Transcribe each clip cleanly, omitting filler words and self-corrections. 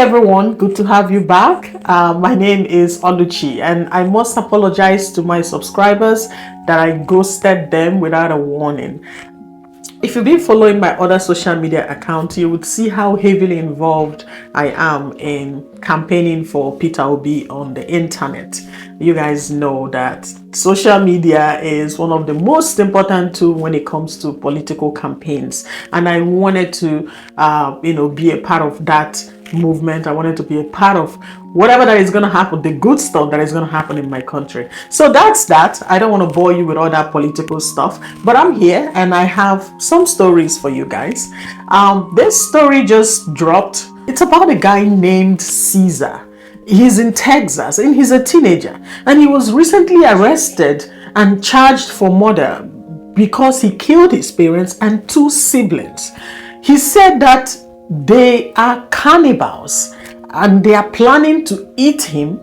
everyone, good to have you back. My name is Oluchi, and I must apologize to my subscribers that I ghosted them without a warning. If you've been following my other social media accounts, you would see how heavily involved I am in campaigning for Peter Obi on the internet. You guys know that social media is one of the most important tools when it comes to political campaigns, and I wanted to, be a part of that movement. I wanted to be a part of whatever that is going to happen, the good stuff that is going to happen in my country. So that's that. I don't want to bore you with all that political stuff, but I'm here and I have some stories for you guys. This story just dropped. It's about a guy named Cesar. He's in Texas and he's a teenager, and he was recently arrested and charged for murder because he killed his parents and two siblings. He said that they are cannibals and they are planning to eat him.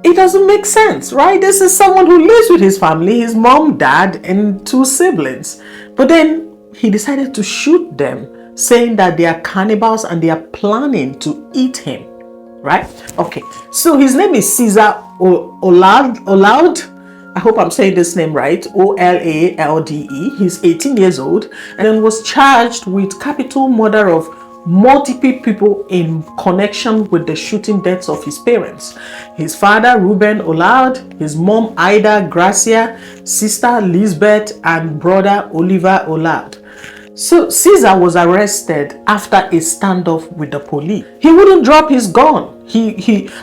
It doesn't make sense, right? This is someone who lives with his family, his mom, dad, and two siblings. But then he decided to shoot them, saying that they are cannibals and they are planning to eat him, right? Okay, so his name is Cesar Olalde. I hope I'm saying this name right. Olalde. He's 18 years old and was charged with capital murder of multiple people in connection with the shooting deaths of his parents. His father, Ruben Olalde, his mom, Ida Gracia, sister, Lisbeth, and brother, Oliver Olalde. So Cesar was arrested after a standoff with the police. He wouldn't drop his gun.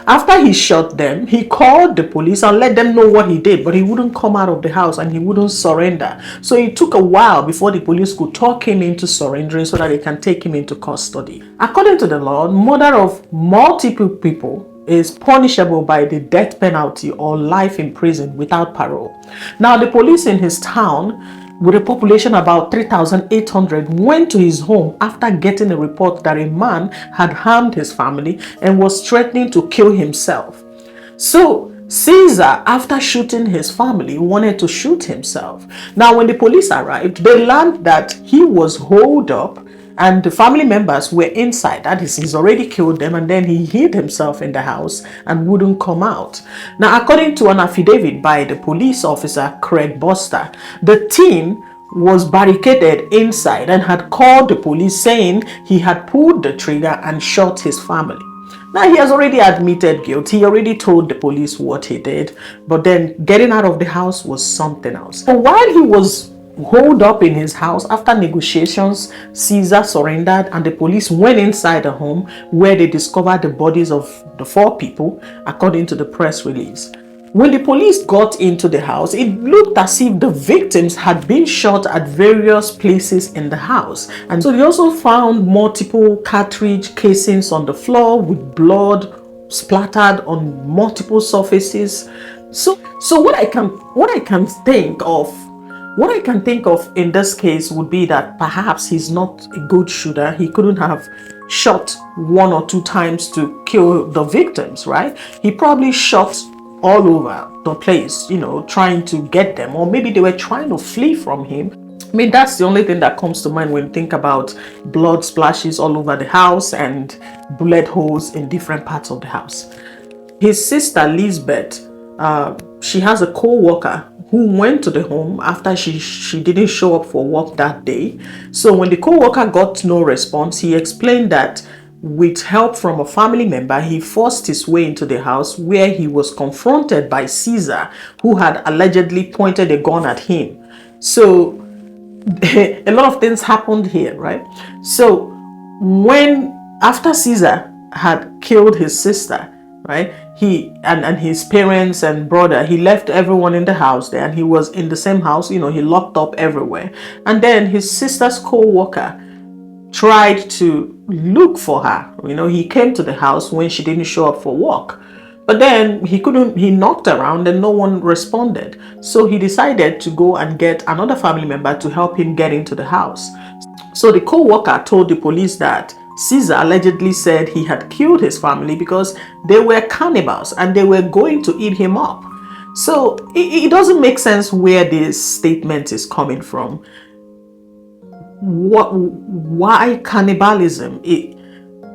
After he shot them, he called the police and let them know what he did, but he wouldn't come out of the house and he wouldn't surrender. So it took a while before the police could talk him into surrendering so that they can take him into custody. According to the law, murder of multiple people is punishable by the death penalty or life in prison without parole. Now, the police in his town, with a population about 3,800, went to his home after getting a report that a man had harmed his family and was threatening to kill himself. So Cesar, after shooting his family, wanted to shoot himself. Now, when the police arrived, they learned that he was holed up and the family members were inside. That is, he's already killed them, and then he hid himself in the house and wouldn't come out. Now, according to an affidavit by the police officer, Craig Buster, the teen was barricaded inside and had called the police saying he had pulled the trigger and shot his family. Now, he has already admitted guilt. He already told the police what he did, but then getting out of the house was something else. So while he was holed up in his house, after negotiations, Cesar surrendered and the police went inside the home where they discovered the bodies of the four people, according to the press release. When the police got into the house, it looked as if the victims had been shot at various places in the house. And so they also found multiple cartridge casings on the floor with blood splattered on multiple surfaces. So what I can think of in this case would be that perhaps he's not a good shooter. He couldn't have shot one or two times to kill the victims, right? He probably shot all over the place, trying to get them, or maybe they were trying to flee from him. I mean, that's the only thing that comes to mind when you think about blood splashes all over the house and bullet holes in different parts of the house. His sister, Lisbeth, she has a co-worker who went to the home after she didn't show up for work that day. So when the co-worker got no response, he explained that with help from a family member, he forced his way into the house where he was confronted by Cesar, who had allegedly pointed a gun at him. So a lot of things happened here, right? So after Cesar had killed his sister, right, he and his parents and brother, he left everyone in the house there, and he was in the same house, he locked up everywhere. And then his sister's co-worker tried to look for her. He came to the house when she didn't show up for work, but then he knocked around and no one responded. So he decided to go and get another family member to help him get into the house. So the co-worker told the police that Cesar allegedly said he had killed his family because they were cannibals and they were going to eat him up. So it doesn't make sense where this statement is coming from. Why cannibalism?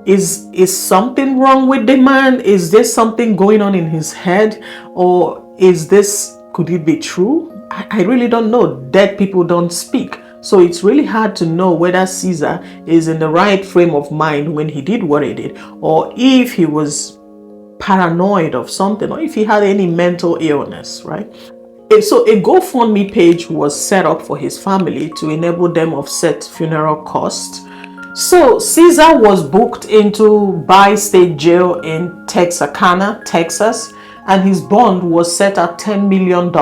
Is something wrong with the man? Is there something going on in his head? Or could it be true? I really don't know. Dead people don't speak. So it's really hard to know whether Cesar is in the right frame of mind when he did what he did, or if he was paranoid of something, or if he had any mental illness, right? So a GoFundMe page was set up for his family to enable them offset funeral costs. So Cesar was booked into bi-state jail in Texarkana, Texas, and his bond was set at $10 million.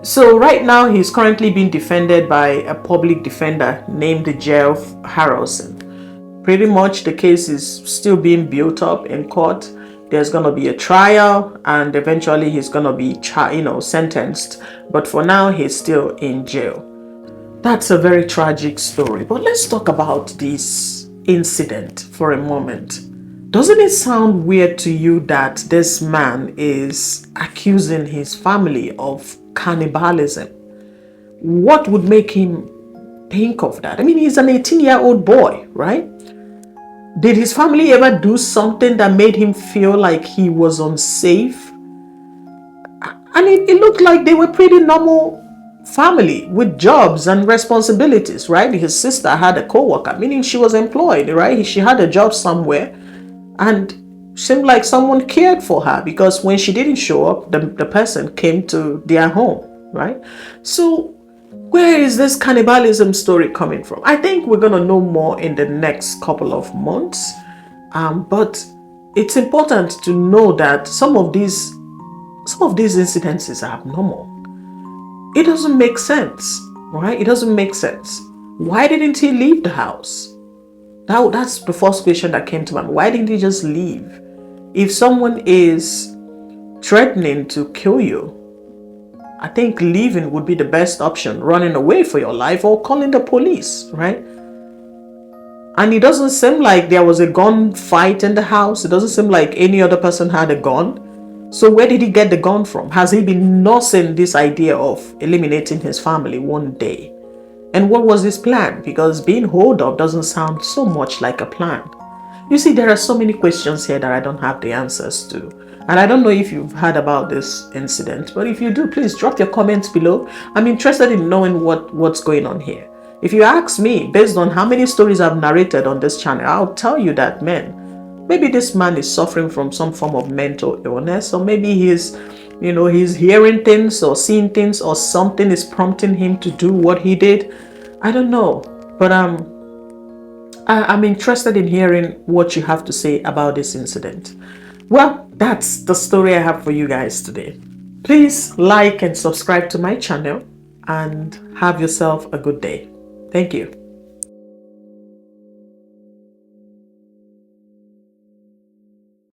So right now he's currently being defended by a public defender named Jeff Harrelson. Pretty much the case is still being built up in court. There's going to be a trial and eventually he's going to be sentenced. But for now, he's still in jail. That's a very tragic story. But let's talk about this incident for a moment. Doesn't it sound weird to you that this man is accusing his family of cannibalism? What would make him think of that? I mean, he's an 18-year-old boy, right? Did his family ever do something that made him feel like he was unsafe? And it looked like they were pretty normal family with jobs and responsibilities, right? His sister had a co-worker, meaning she was employed, right? She had a job somewhere and seemed like someone cared for her, because when she didn't show up, the person came to their home, right? So where is this cannibalism story coming from? I think we're going to know more in the next couple of months. But it's important to know that some of these incidences are abnormal. It doesn't make sense, right? It doesn't make sense. Why didn't he leave the house? That's the first question that came to mind. Why didn't he just leave? If someone is threatening to kill you, I think leaving would be the best option, running away for your life or calling the police, right? And it doesn't seem like there was a gun fight in the house. It doesn't seem like any other person had a gun. So where did he get the gun from? Has he been nursing this idea of eliminating his family one day? And what was his plan? Because being holed up doesn't sound so much like a plan. You see, there are so many questions here that I don't have the answers to. And I don't know if you've heard about this incident, but if you do, please drop your comments below. I'm interested in knowing what's going on here. If you ask me, based on how many stories I've narrated on this channel, I'll tell you that, man, maybe this man is suffering from some form of mental illness, or maybe he's hearing things or seeing things, or something is prompting him to do what he did. I don't know, but I'm interested in hearing what you have to say about this incident. Well, that's the story I have for you guys today. Please like and subscribe to my channel and have yourself a good day. Thank you.